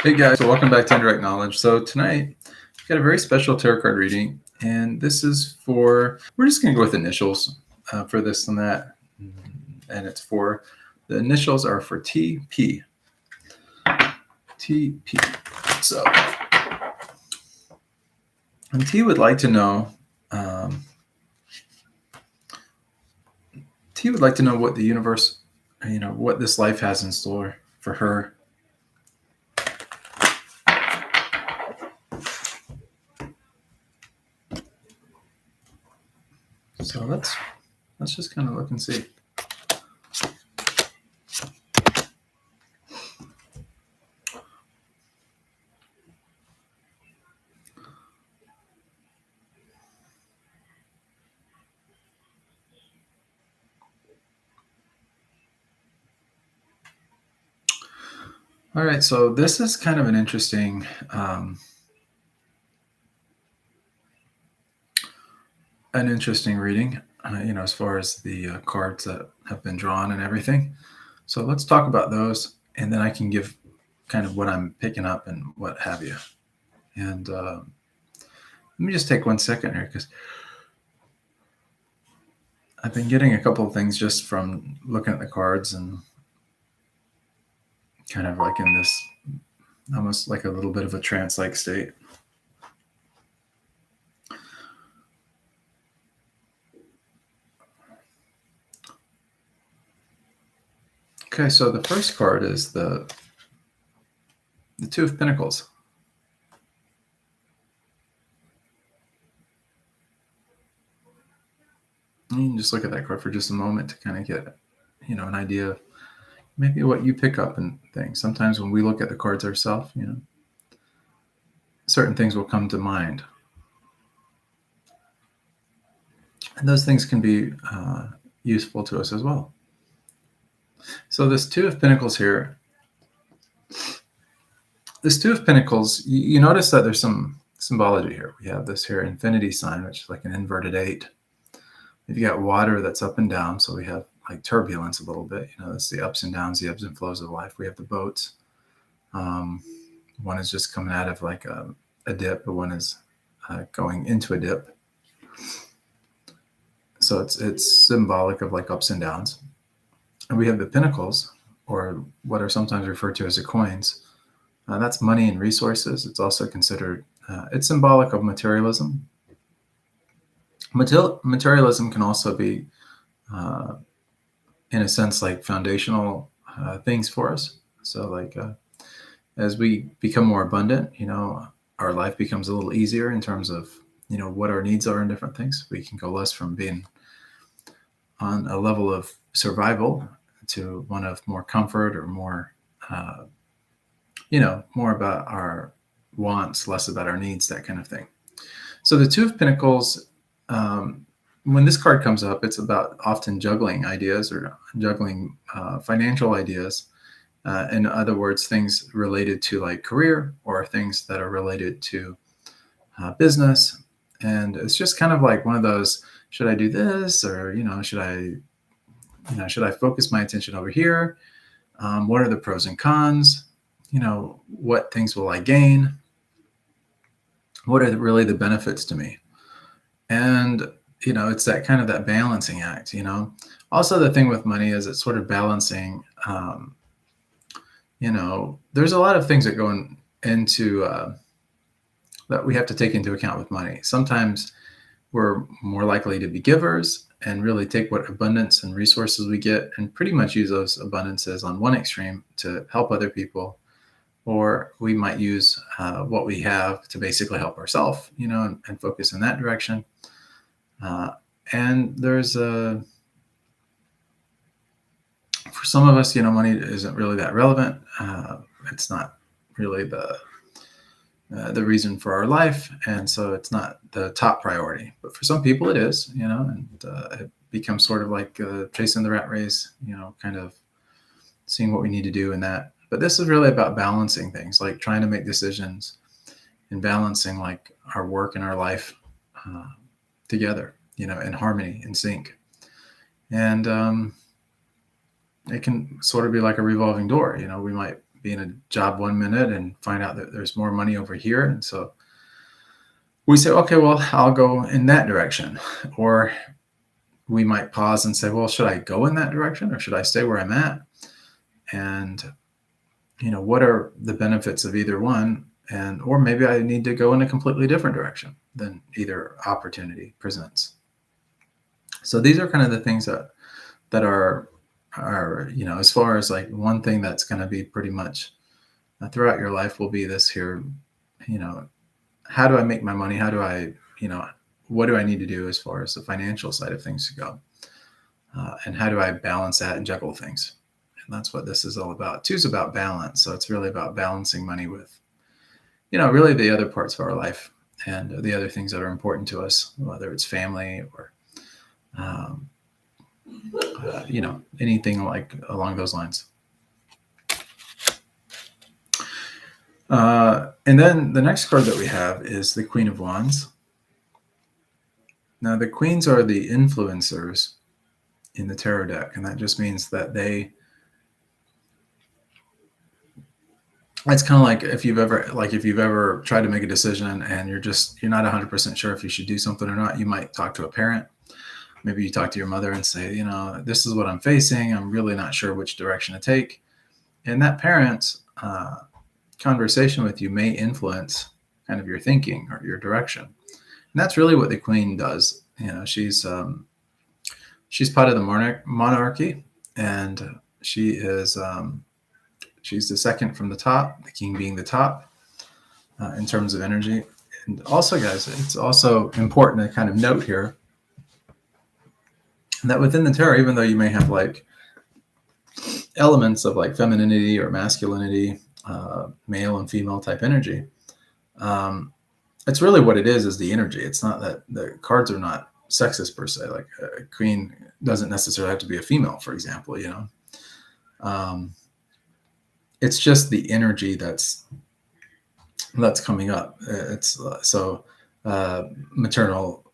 Hey guys, so welcome back to Indirect Knowledge. So tonight, we've got a very special tarot card reading, and this is we're just going to go with initials for this and that. And the initials are for TP. TP. So, and T would like to know, T would like to know what the universe, what this life has in store for her. So let's just kind of look and see. All right, so this is kind of an interesting reading, as far as the cards that have been drawn and everything. So let's talk about those, and then I can give kind of what I'm picking up and what have you. And let me just take 1 second here, because I've been getting a couple of things just from looking at the cards and kind of like in this almost like a little bit of a trance-like state. Okay, so the first card is the Two of Pentacles. You can just look at that card for just a moment to kind of get, an idea of maybe what you pick up and things. Sometimes when we look at the cards ourselves, certain things will come to mind. And those things can be useful to us as well. So this Two of Pentacles here, you notice that there's some symbology here. We have this here infinity sign, which is like an inverted 8. If you got water that's up and down, so we have like turbulence a little bit. It's the ups and downs, the ebbs and flows of life. We have the boats. One is just coming out of like a dip, but one is going into a dip. So it's symbolic of like ups and downs. And we have the pentacles, or what are sometimes referred to as the coins. That's money and resources. It's also considered, it's symbolic of materialism. Materialism can also be, in a sense, like foundational things for us. So like as we become more abundant, our life becomes a little easier in terms of, what our needs are in different things. We can go less from being on a level of survival to one of more comfort, or more, more about our wants, less about our needs, that kind of thing. So the Two of Pentacles, when this card comes up, it's about often juggling ideas, or juggling financial ideas. In other words, things related to like career, or things that are related to business. And it's just kind of like one of those, should I do this, or, should I focus my attention over here? What are the pros and cons? What things will I gain? What are really the benefits to me? And, it's that kind of that balancing act, Also, the thing with money is it's sort of balancing, there's a lot of things that go into that we have to take into account with money. Sometimes we're more likely to be givers and really take what abundance and resources we get and pretty much use those abundances on one extreme to help other people. Or we might use what we have to basically help ourselves, and focus in that direction. And there's for some of us, money isn't really that relevant. It's not really the reason for our life, and so it's not the top priority. But for some people, it is, and it becomes sort of like chasing the rat race, kind of seeing what we need to do in that. But this is really about balancing things, like trying to make decisions and balancing like our work and our life together, in harmony, in sync. And it can sort of be like a revolving door. We might be in a job 1 minute and find out that there's more money over here. And so we say, okay, well, I'll go in that direction. Or we might pause and say, well, should I go in that direction or should I stay where I'm at? And, what are the benefits of either one? Or maybe I need to go in a completely different direction than either opportunity presents. So these are kind of the things that are, as far as like one thing that's going to be pretty much throughout your life will be this here, how do I make my money? How do I, what do I need to do as far as the financial side of things go? And how do I balance that and juggle things? And that's what this is all about. 2 is about balance. So it's really about balancing money with, really the other parts of our life and the other things that are important to us, whether it's family or, anything like along those lines. And then the next card that we have is the Queen of Wands. Now, the queens are the influencers in the tarot deck, and that just means that it's kind of like if you've ever tried to make a decision and you're not 100% sure if you should do something or not. You might talk to a parent. Maybe you talk to your mother and say, this is what I'm facing. I'm really not sure which direction to take. And that parent's conversation with you may influence kind of your thinking or your direction. And that's really what the queen does. She's part of the monarchy, and she is she's the second from the top, the king being the top in terms of energy. And also, guys, it's also important to kind of note here that within the tarot, even though you may have like elements of like femininity or masculinity, male and female type energy, it's really what it is the energy. It's not that the cards are not sexist per se. Like a queen doesn't necessarily have to be a female, for example, it's just the energy that's coming up. It's maternal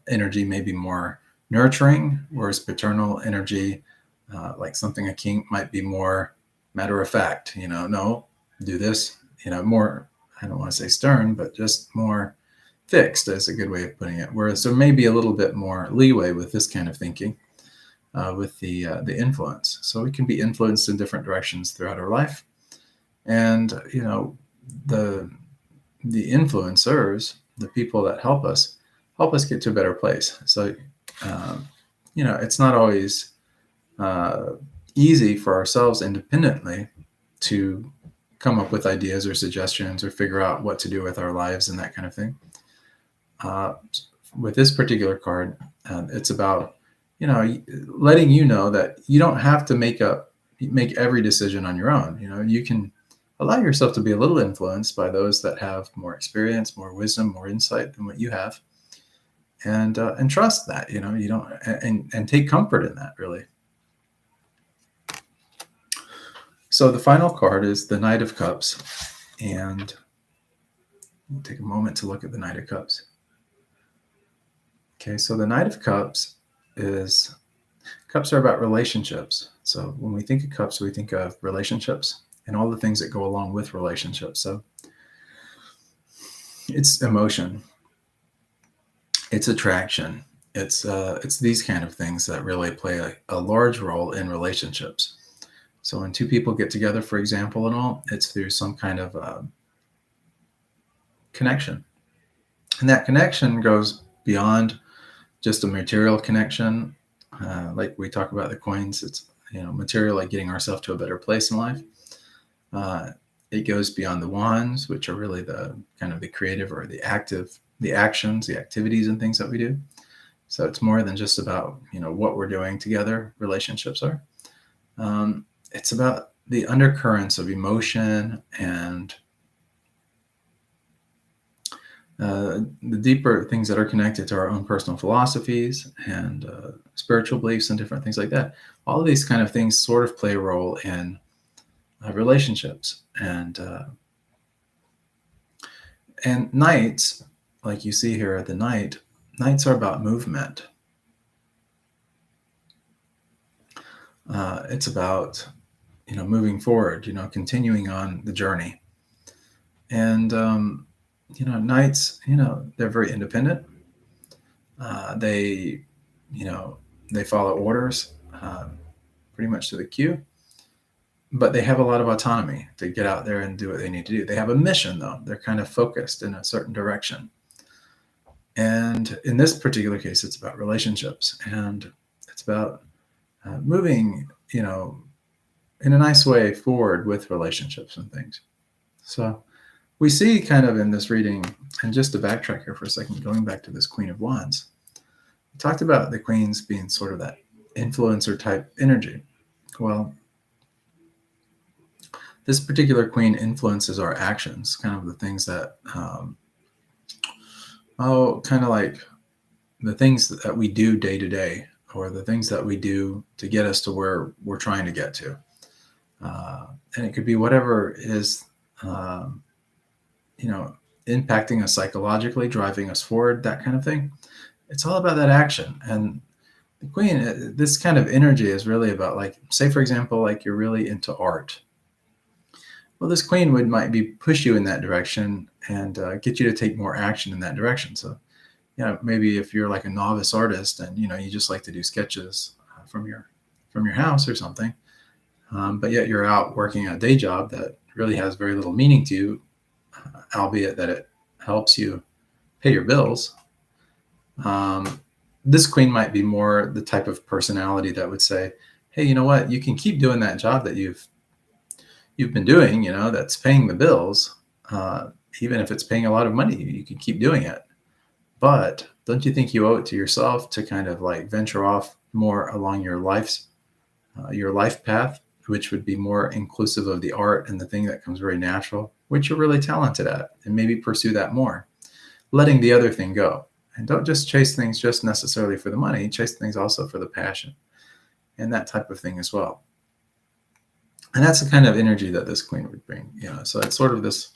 energy may be more nurturing, whereas paternal energy, like something a king, might be more matter of fact, no, do this, more, I don't want to say stern, but just more fixed is a good way of putting it. Whereas there may be a little bit more leeway with this kind of thinking, with the influence. So we can be influenced in different directions throughout our life. And, the influencers, the people that help us get to a better place. So, it's not always easy for ourselves independently to come up with ideas or suggestions or figure out what to do with our lives and that kind of thing. With this particular card, it's about, letting you know that you don't have to make every decision on your own. You can allow yourself to be a little influenced by those that have more experience, more wisdom, more insight than what you have, and trust that, you don't, and take comfort in that, really. So the final card is the Knight of Cups, and we'll take a moment to look at the Knight of Cups. Okay, so the Knight of Cups are about relationships. So when we think of cups, we think of relationships and all the things that go along with relationships. So it's emotion, it's attraction, it's these kind of things that really play a large role in relationships. So when two people get together, for example, and all, it's through some kind of connection. And that connection goes beyond just a material connection. Like we talk about the coins, it's, material, like getting ourselves to a better place in life. It goes beyond the wands, which are really the kind of the creative or the active, the actions, the activities and things that we do. So it's more than just about, what we're doing together. Relationships are. It's about the undercurrents of emotion and the deeper things that are connected to our own personal philosophies and spiritual beliefs and different things like that. All of these kind of things sort of play a role in relationships. And knights, like you see here at the knights are about movement. It's about, moving forward, continuing on the journey. And, knights, they're very independent. They, they follow orders pretty much to the cue, but they have a lot of autonomy to get out there and do what they need to do. They have a mission, though. They're kind of focused in a certain direction. And in this particular case, it's about relationships, and it's about moving, in a nice way forward with relationships and things. So we see kind of in this reading, and just to backtrack here for a second, going back to this Queen of Wands, we talked about the queens being sort of that influencer type energy. Well, this particular queen influences our actions, kind of the things that, kind of like the things that we do day to day, or the things that we do to get us to where we're trying to get to. And it could be whatever is, impacting us psychologically, driving us forward, that kind of thing. It's all about that action. And the queen, this kind of energy is really about, like, say, for example, like you're really into art. Well, this queen might be push you in that direction and get you to take more action in that direction. So, maybe if you're like a novice artist and, you just like to do sketches from your house or something, but yet you're out working a day job that really has very little meaning to you, albeit that it helps you pay your bills. This queen might be more the type of personality that would say, hey, you know what, you can keep doing that job that you've been doing, that's paying the bills. Even if it's paying a lot of money, you can keep doing it. But don't you think you owe it to yourself to kind of like venture off more along your life path, which would be more inclusive of the art and the thing that comes very natural, which you're really talented at, and maybe pursue that more, letting the other thing go. And don't just chase things just necessarily for the money, chase things also for the passion and that type of thing as well. And that's the kind of energy that this queen would bring, so it's sort of this,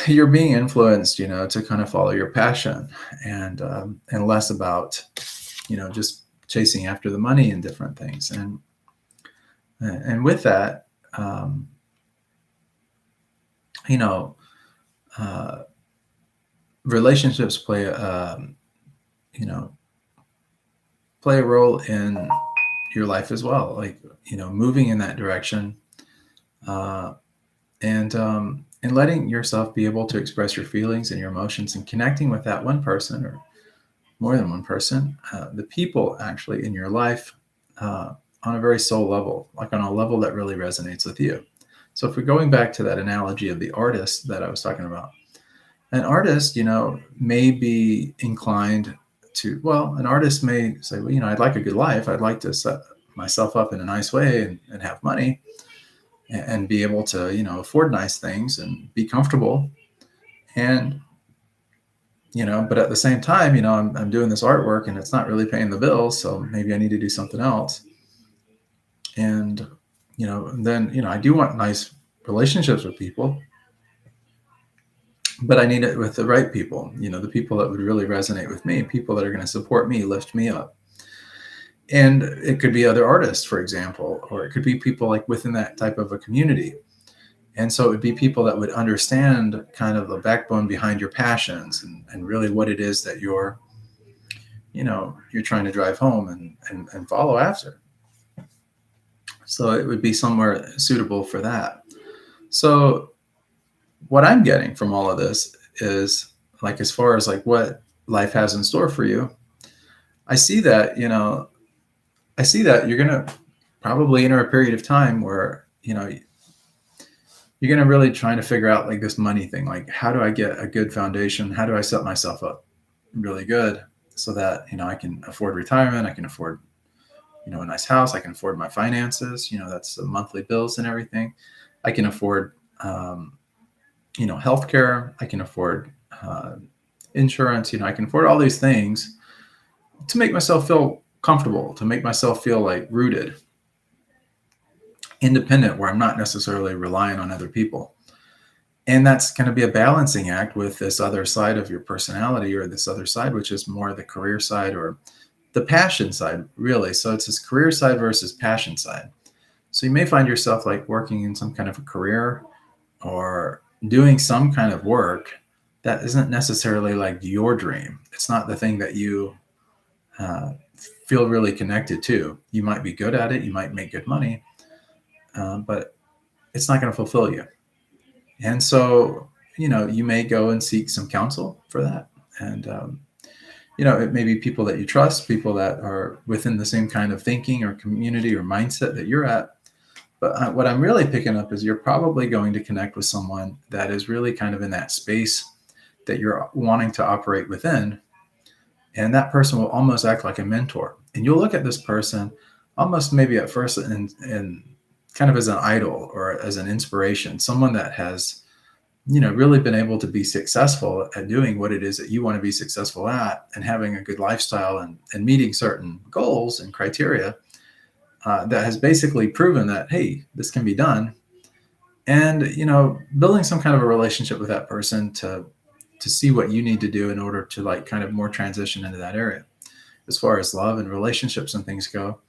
you're being influenced, to kind of follow your passion, and less about, just chasing after the money and different things. And with that, relationships play a role in your life as well, like, moving in that direction, and letting yourself be able to express your feelings and your emotions, and connecting with that one person or more than one person, the people actually in your life, on a very soul level, like on a level that really resonates with you. So if we're going back to that analogy of the artist that I was talking about, an artist, may be inclined to, an artist may say, well, I'd like a good life. I'd like to set myself up in a nice way and have money and be able to, afford nice things and be comfortable. And, but at the same time, I'm doing this artwork and it's not really paying the bills. So maybe I need to do something else. And, then, I do want nice relationships with people, but I need it with the right people, the people that would really resonate with me, people that are going to support me, lift me up. And it could be other artists, for example, or it could be people like within that type of a community. And so it would be people that would understand kind of the backbone behind your passions and really what it is that you're trying to drive home and follow after. So it would be somewhere suitable for that. So what I'm getting from all of this is, like, as far as like what life has in store for you, I see that you're going to probably enter a period of time where, you're going to really try to figure out like this money thing. Like, how do I get a good foundation? How do I set myself up really good so that, I can afford retirement? I can afford, a nice house. I can afford my finances, that's the monthly bills and everything. I can afford, healthcare. I can afford insurance. I can afford all these things to make myself feel comfortable, to make myself feel like rooted, independent, where I'm not necessarily relying on other people. And that's going to be a balancing act with this other side of your personality, or this other side, which is more the career side or the passion side, really. So it's this career side versus passion side. So you may find yourself like working in some kind of a career or doing some kind of work that isn't necessarily like your dream. It's not the thing that you uh, feel really connected to. You might be good at it, you might make good money, but it's not going to fulfill you. And so, you may go and seek some counsel for that. And, it may be people that you trust, people that are within the same kind of thinking or community or mindset that you're at. But what I'm really picking up is you're probably going to connect with someone that is really kind of in that space that you're wanting to operate within. And that person will almost act like a mentor. And you'll look at this person almost maybe at first in kind of as an idol or as an inspiration, someone that has, really been able to be successful at doing what it is that you want to be successful at and having a good lifestyle and meeting certain goals and criteria that has basically proven that, hey, this can be done. And, building some kind of a relationship with that person to see what you need to do in order to like kind of more transition into that area. As far as love and relationships and things go,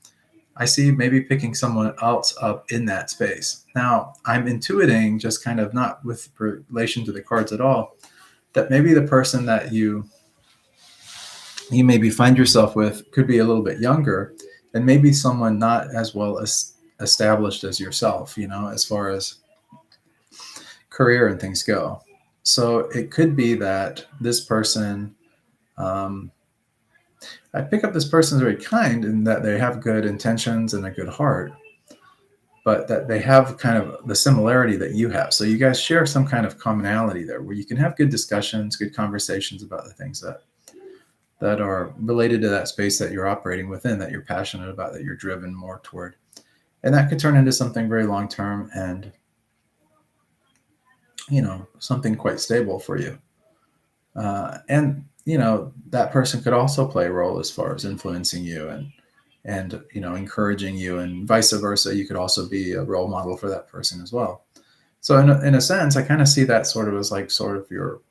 I see maybe picking someone else up in that space. Now, I'm intuiting, just kind of not with relation to the cards at all, that maybe the person that you maybe find yourself with could be a little bit younger and maybe someone not as well as established as yourself, as far as career and things go. So it could be that this person, um, I pick up this person's very kind in that they have good intentions and a good heart, but that they have kind of the similarity that you have. So you guys share some kind of commonality there where you can have good discussions, good conversations about the things that are related to that space that you're operating within, that you're passionate about, that you're driven more toward. And that could turn into something very long term and, something quite stable for you. And that person could also play a role as far as influencing you and encouraging you, and vice versa. You could also be a role model for that person as well. So in a sense, I kind of see that sort of as like sort of your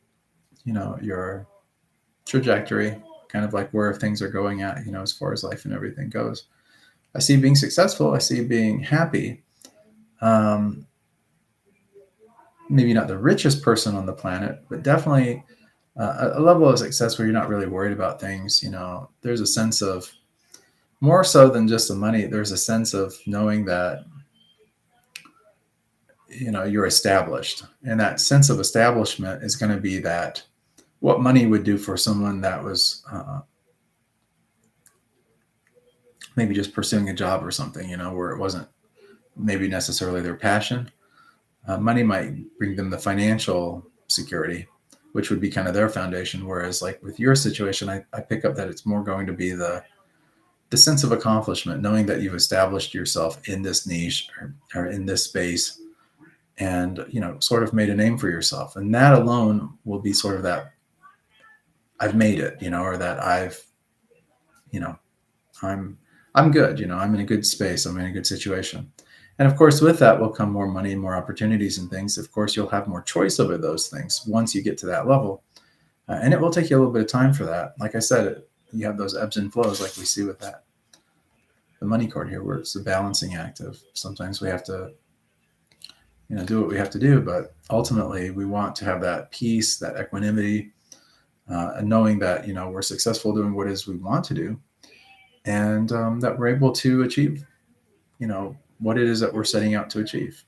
trajectory, kind of like where things are going at, as far as life and everything goes. I see being successful. I see being happy. Um, Maybe not the richest person on the planet, but definitely a level of success where you're not really worried about things. There's a sense of, more so than just the money, there's a sense of knowing that, you're established. And that sense of establishment is going to be that what money would do for someone that was maybe just pursuing a job or something, where it wasn't maybe necessarily their passion. Money might bring them the financial security, which would be kind of their foundation. Whereas like with your situation, I pick up that it's more going to be the sense of accomplishment, knowing that you've established yourself in this niche or in this space and, sort of made a name for yourself. And that alone will be sort of that I've made it, or that you know, I'm good, I'm in a good space. I'm in a good situation. And of course, with that will come more money, more opportunities and things. Of course, you'll have more choice over those things once you get to that level. And it will take you a little bit of time for that. Like I said, you have those ebbs and flows like we see with that. The money card here, where it's a balancing act of sometimes we have to, do what we have to do. But ultimately, we want to have that peace, that equanimity, and knowing that, we're successful doing what it is we want to do, and that we're able to achieve, what it is that we're setting out to achieve,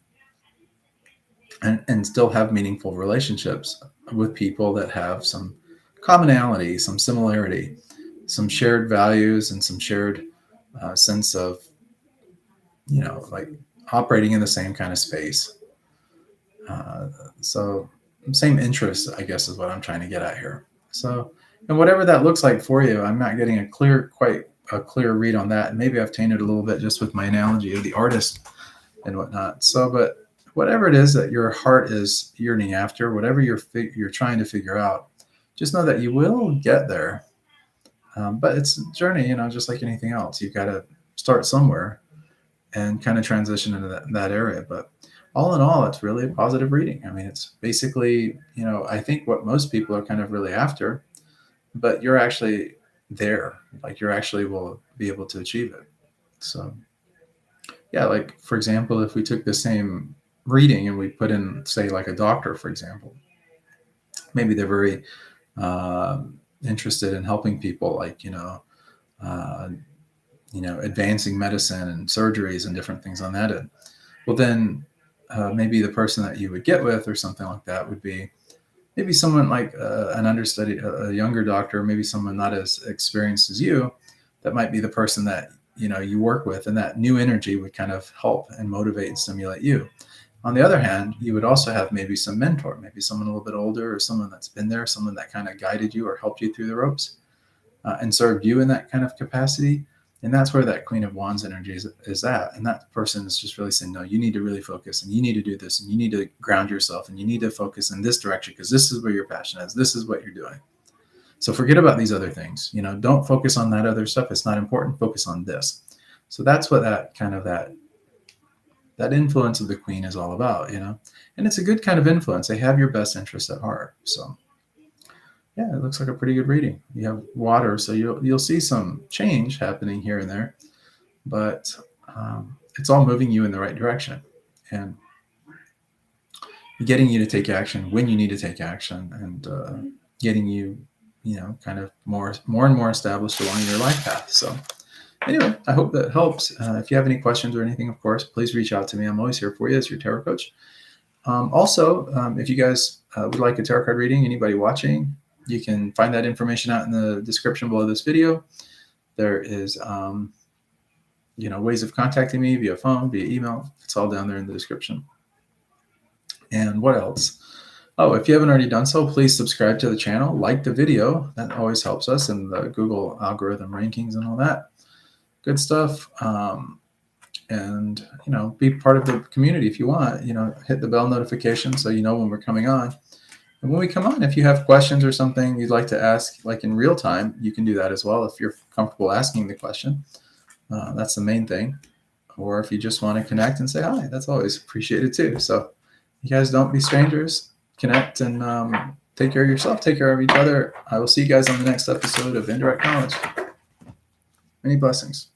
and still have meaningful relationships with people that have some commonality, some similarity, some shared values, and some shared sense of, like operating in the same kind of space. So same interests, I guess, is what I'm trying to get at here. So, and whatever that looks like for you, I'm not getting quite a clear read on that. And maybe I've tainted a little bit just with my analogy of the artist and whatnot. So, but whatever it is that your heart is yearning after, whatever you're trying to figure out, just know that you will get there. But it's a journey, just like anything else. You've got to start somewhere and kind of transition into that area. But all in all, it's really a positive reading. I mean, it's basically, I think what most people are kind of really after, but you're actually there. Like you're actually will be able to achieve it. So Yeah, like for example, if we took the same reading and we put in, say, like a doctor, for example, maybe they're very interested in helping people, like uh, advancing medicine and surgeries and different things on that end. Well, then maybe the person that you would get with or something like that would be maybe someone like an understudy, a younger doctor, maybe someone not as experienced as you. That might be the person that you work with, and that new energy would kind of help and motivate and stimulate you. On the other hand, you would also have maybe some mentor, maybe someone a little bit older, or someone that's been there, someone that kind of guided you or helped you through the ropes and served you in that kind of capacity. And that's where that Queen of Wands energy is at. And that person is just really saying, no, you need to really focus, and you need to do this, and you need to ground yourself, and you need to focus in this direction because this is where your passion is. This is what you're doing. So forget about these other things. Don't focus on that other stuff. It's not important. Focus on this. So that's what that influence of the Queen is all about, and it's a good kind of influence. They have your best interests at heart. So yeah, it looks like a pretty good reading. You have water, so you'll see some change happening here and there, but it's all moving you in the right direction and getting you to take action when you need to take action, and getting you, kind of more and more established along your life path. So anyway, I hope that helps. If you have any questions or anything, of course, please reach out to me. I'm always here for you as your tarot coach. Also, if you guys would like a tarot card reading, anybody watching, you can find that information out in the description below this video. There is, ways of contacting me via phone, via email. It's all down there in the description. And what else? Oh, if you haven't already done so, please subscribe to the channel, like the video. That always helps us in the Google algorithm rankings and all that good stuff. And, be part of the community if you want. Hit the bell notification so you know when we're coming on. And when we come on, if you have questions or something you'd like to ask, like in real time, you can do that as well if you're comfortable asking the question. That's the main thing. Or if you just want to connect and say hi, that's always appreciated too. So you guys don't be strangers. Connect and take care of yourself. Take care of each other. I will see you guys on the next episode of Indirect Knowledge. Many blessings.